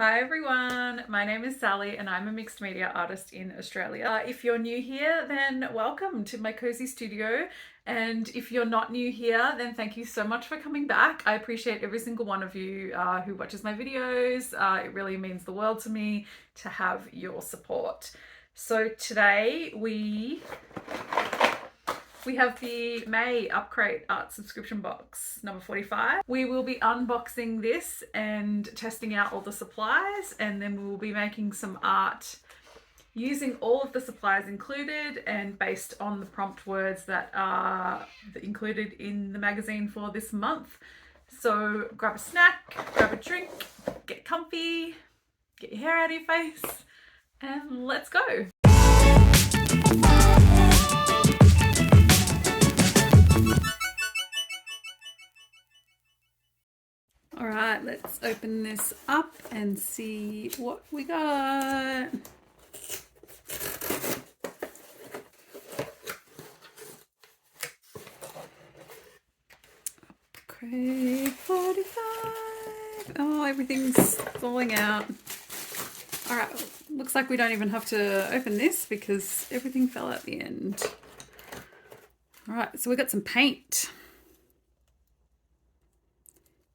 Hi everyone, my name is Sally and I'm a mixed media artist in Australia. If you're new here, then welcome to my cozy studio. And if you're not new here, then thank you so much for coming back. I appreciate every single one of you who watches my videos. It really means the world to me to have your support. So today we have the May Upcrate art subscription box number 45. We will be unboxing this and testing out all the supplies, and then we will be making some art using all of the supplies included and based on the prompt words that are included in the magazine for this month. So grab a snack, grab a drink, get comfy, get your hair out of your face, and let's go. All right, let's open this up and see what we got. Upcrate 45. Oh, everything's falling out. All right, looks like we don't even have to open this because everything fell at the end. All right, so we got some paint.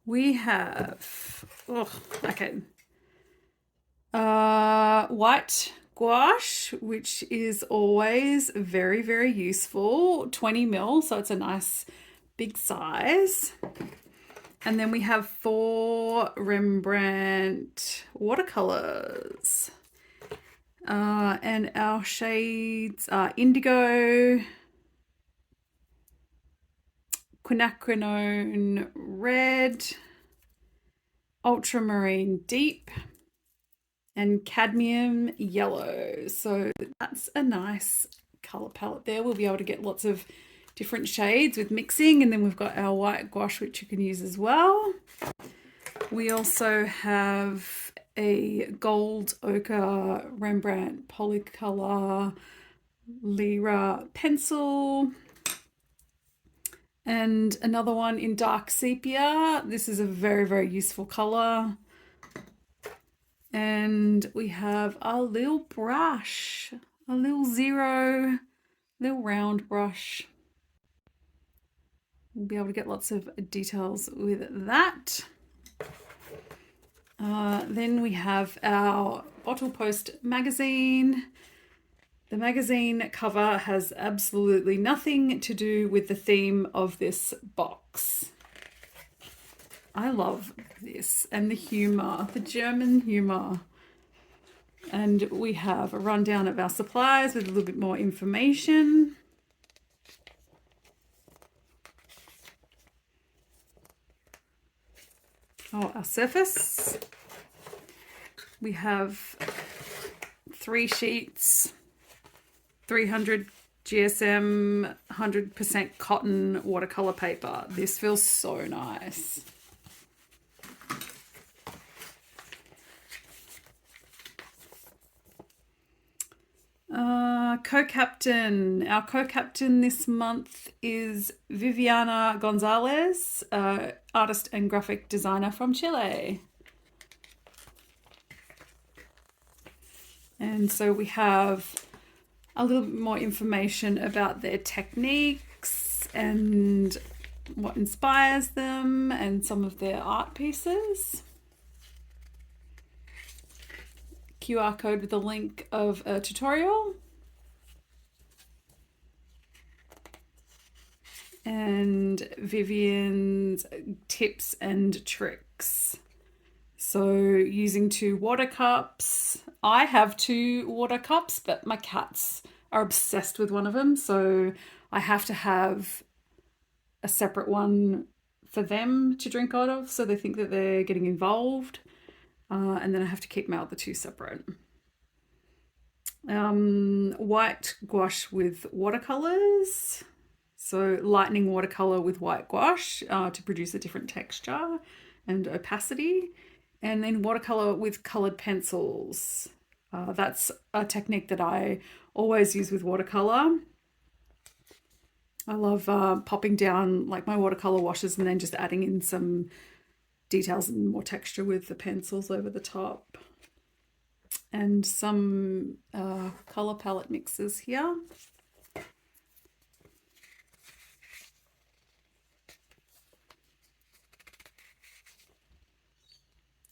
We have, white gouache, which is always very, very useful. 20 mil, so it's a nice big size. And then we have 4 Rembrandt watercolors. And our shades are indigo, quinacridone red, ultramarine deep, and cadmium yellow. So that's a nice color palette there. We'll be able to get lots of different shades with mixing, and then we've got our white gouache, which you can use as well. We also have a gold ochre Rembrandt polycolor Lyra pencil, and another one in dark sepia. This is a very, very useful color. And we have a little brush, a little little round brush. We'll be able to get lots of details with that. Then we have our Bottle Post magazine. The magazine cover has absolutely nothing to do with the theme of this box. I love this and the humor, the German humor. And we have a rundown of our supplies with a little bit more information. Oh, our surface. We have 3 sheets, 300 GSM 100% cotton watercolor paper. This feels so nice. Co-captain. Our co-captain this month is Viviana Gonzalez, artist and graphic designer from Chile. And so we have a little bit more information about their techniques and what inspires them and some of their art pieces. QR code with a link of a tutorial. And Vivian's tips and tricks. So using 2 water cups. I have 2 water cups, but my cats are obsessed with one of them. So I have to have a separate one for them to drink out of. So they think that they're getting involved. And then I have to keep my other 2 separate. White gouache with watercolors. So lightening watercolor with white gouache to produce a different texture and opacity. And then watercolor with colored pencils. That's a technique that I always use with watercolor. I love popping down like my watercolor washes and then just adding in some details and more texture with the pencils over the top. And some colour palette mixes here.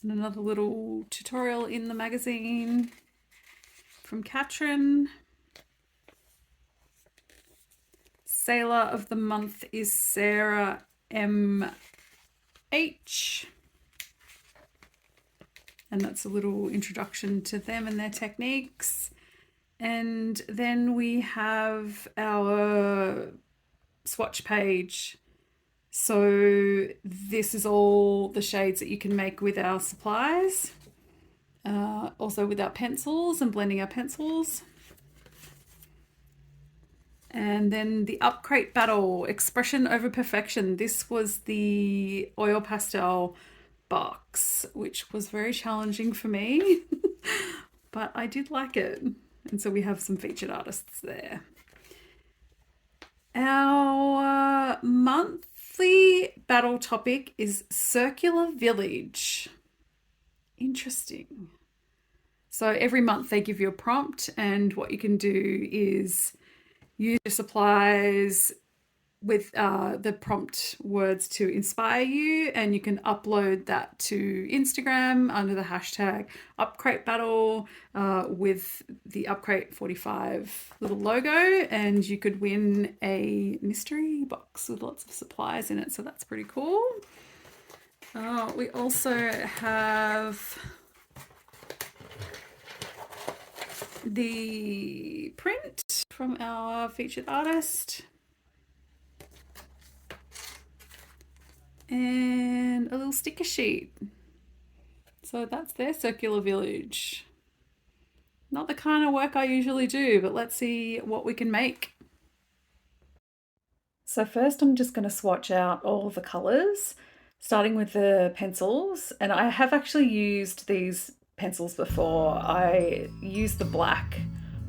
And another little tutorial in the magazine from Katrin. Sailor of the month is Sarah M.H. And that's a little introduction to them and their techniques. And then we have our swatch page. So this is all the shades that you can make with our supplies. Also with our pencils and blending our pencils. And then the Upcrate battle, expression over perfection. This was the oil pastel box, which was very challenging for me, but I did like it. And so we have some featured artists there. Our monthly battle topic is Circular Village. Interesting. So every month they give you a prompt, and what you can do is use your supplies with the prompt words to inspire you, and you can upload that to Instagram under the hashtag Upcrate Battle with the Upcrate 45 little logo, and you could win a mystery box with lots of supplies in it, so that's pretty cool. We also have the print from our featured artist. And a little sticker sheet. So that's their Circular Village. Not the kind of work I usually do, but let's see what we can make. So first I'm just going to swatch out all of the colours, starting with the pencils. And I have actually used these pencils before. I use the black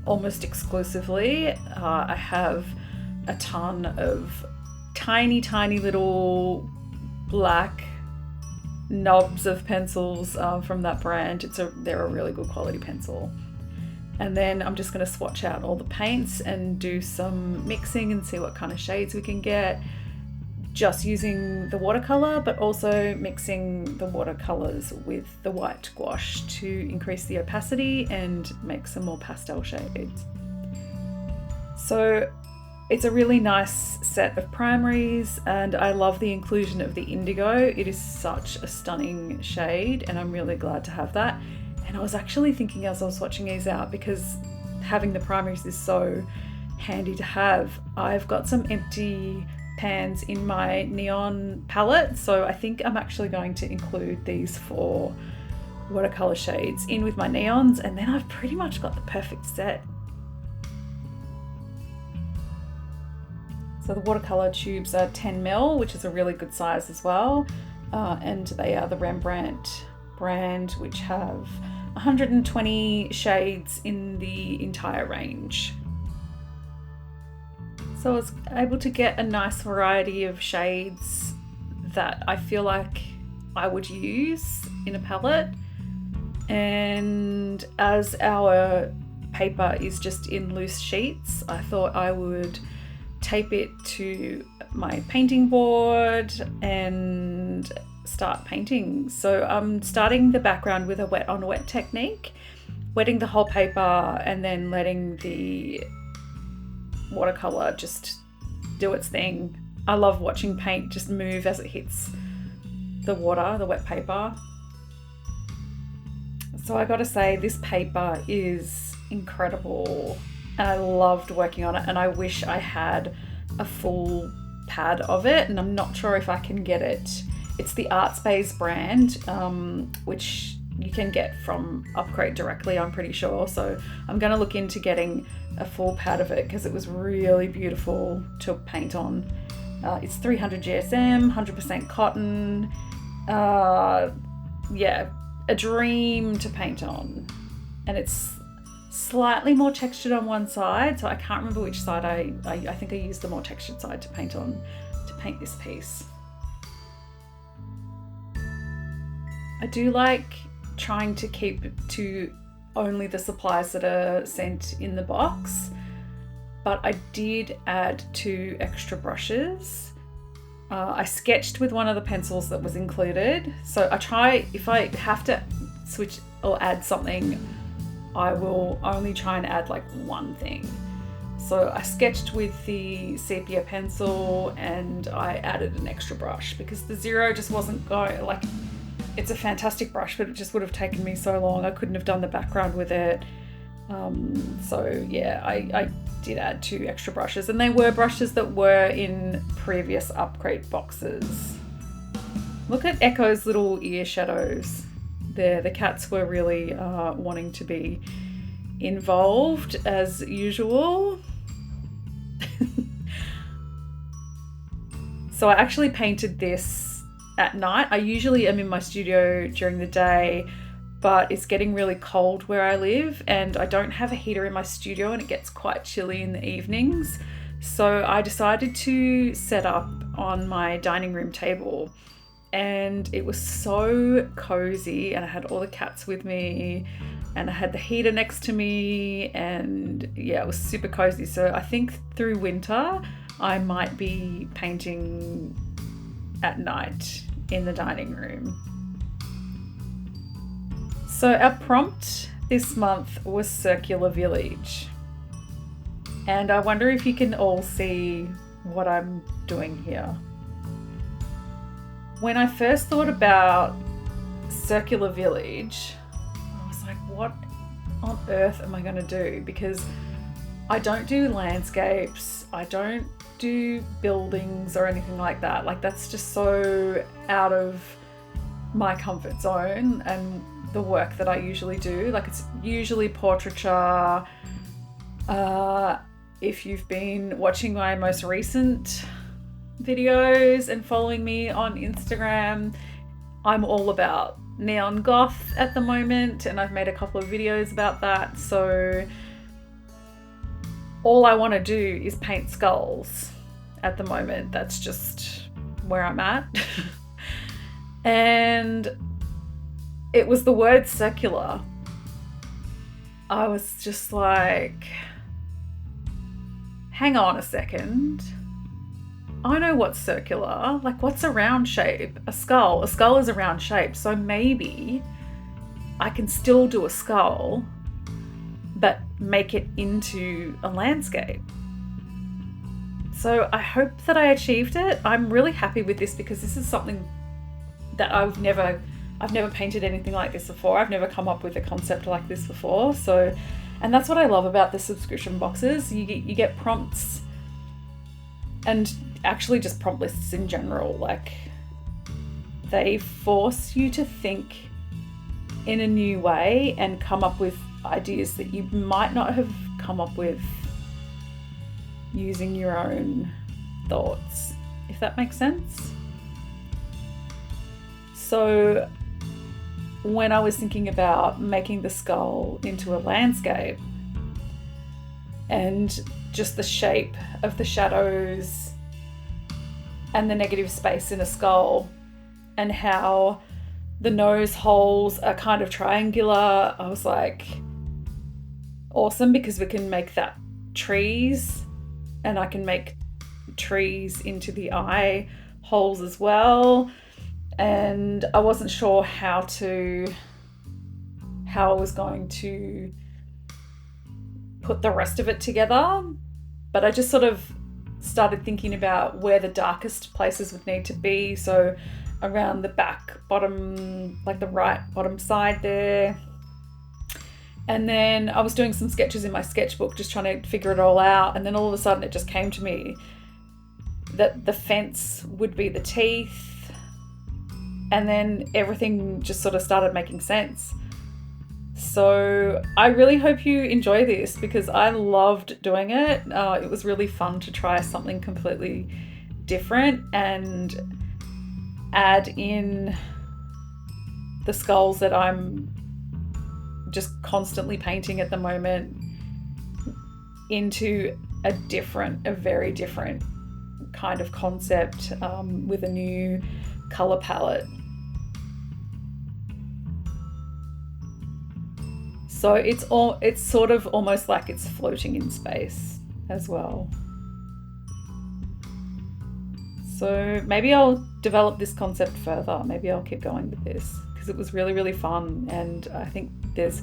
almost exclusively. I have a ton of tiny little black knobs of pencils from that brand. They're a really good quality pencil. And then I'm just going to swatch out all the paints and do some mixing and see what kind of shades we can get, just using the watercolor, but also mixing the watercolors with the white gouache to increase the opacity and make some more pastel shades. So it's a really nice set of primaries, and I love the inclusion of the indigo. It is such a stunning shade, and I'm really glad to have that. And I was actually thinking as I was swatching these out, because having the primaries is so handy to have, I've got some empty pans in my neon palette, so I think I'm actually going to include these 4 watercolor shades in with my neons, and then I've pretty much got the perfect set. So the watercolor tubes are 10 ml, which is a really good size as well. And they are the Rembrandt brand, which have 120 shades in the entire range. So I was able to get a nice variety of shades that I feel like I would use in a palette. And as our paper is just in loose sheets, I thought I would tape it to my painting board and start painting. So I'm starting the background with a wet on wet technique, wetting the whole paper and then letting the watercolor just do its thing. I love watching paint just move as it hits the water, the wet paper. So I gotta say, this paper is incredible. And I loved working on it, and I wish I had a full pad of it, and I'm not sure if I can get it. It's the Artspace brand, which you can get from Upcrate directly, I'm pretty sure. So I'm going to look into getting a full pad of it because it was really beautiful to paint on. It's 300 GSM, 100% cotton. Yeah, a dream to paint on. And it's slightly more textured on one side, so I can't remember which side. I think I used the more textured side to paint on, to paint this piece. I do like trying to keep to only the supplies that are sent in the box, but I did add 2 extra brushes. I sketched with one of the pencils that was included. So I try, if I have to switch or add something, I will only try and add like one thing. So I sketched with the sepia pencil and I added an extra brush because the 0 just wasn't going, like, it's a fantastic brush, but it just would have taken me so long. I couldn't have done the background with it. So yeah, I did add 2 extra brushes, and they were brushes that were in previous Upcrate boxes. Look at Echo's little ear shadows there. The cats were really wanting to be involved as usual. So I actually painted this at night. I usually am in my studio during the day, but it's getting really cold where I live and I don't have a heater in my studio and it gets quite chilly in the evenings. So I decided to set up on my dining room table, and it was so cozy, and I had all the cats with me and I had the heater next to me, and yeah, it was super cozy. So I think through winter I might be painting at night in the dining room. So our prompt this month was Circular Village. And I wonder if you can all see what I'm doing here. When I first thought about Circular Village, I was like, what on earth am I going to do? Because I don't do landscapes, I don't do buildings or anything like that. Like, that's just so out of my comfort zone and the work that I usually do. Like, it's usually portraiture. If you've been watching my most recent videos and following me on Instagram, I'm all about neon goth at the moment, and I've made a couple of videos about that. So all I want to do is paint skulls at the moment. That's just where I'm at. And it was the word circular. I was just like, hang on a second. I know what's circular. Like, what's a round shape? A skull. A skull is a round shape. So maybe I can still do a skull, but make it into a landscape. So I hope that I achieved it. I'm really happy with this because this is something that I've never painted anything like this before. I've never come up with a concept like this before. So, and that's what I love about the subscription boxes. You get prompts, and actually just prompt lists in general. Like, they force you to think in a new way and come up with ideas that you might not have come up with using your own thoughts, if that makes sense. So when I was thinking about making the skull into a landscape and just the shape of the shadows and the negative space in a skull and how the nose holes are kind of triangular, I was like, awesome, because we can make that trees, and I can make trees into the eye holes as well. And I wasn't sure how I was going to put the rest of it together, but I just sort of started thinking about where the darkest places would need to be. So around the back bottom, like the right bottom side there. And then I was doing some sketches in my sketchbook, just trying to figure it all out. And then all of a sudden it just came to me that the fence would be the teeth. And then everything just sort of started making sense. So I really hope you enjoy this because I loved doing it. It was really fun to try something completely different and add in the skulls that I'm just constantly painting at the moment into a very different kind of concept with a new color palette. So it's sort of almost like it's floating in space as well. So maybe I'll develop this concept further. Maybe I'll keep going with this because it was really, really fun, and I think there's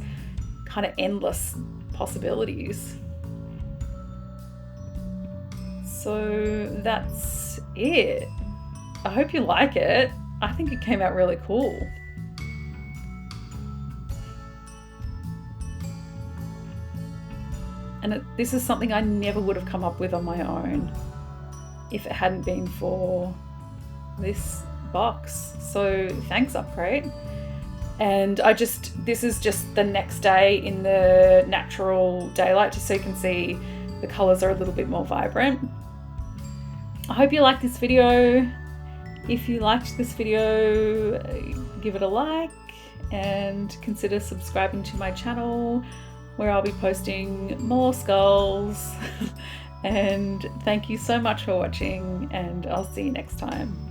kind of endless possibilities. So that's it. I hope you like it. I think it came out really cool. And this is something I never would have come up with on my own if it hadn't been for this box. So thanks, Upcrate. And this is just the next day in the natural daylight, just so you can see the colors are a little bit more vibrant. I hope you liked this video. If you liked this video, give it a like and consider subscribing to my channel, where I'll be posting more skulls. And thank you so much for watching, and I'll see you next time.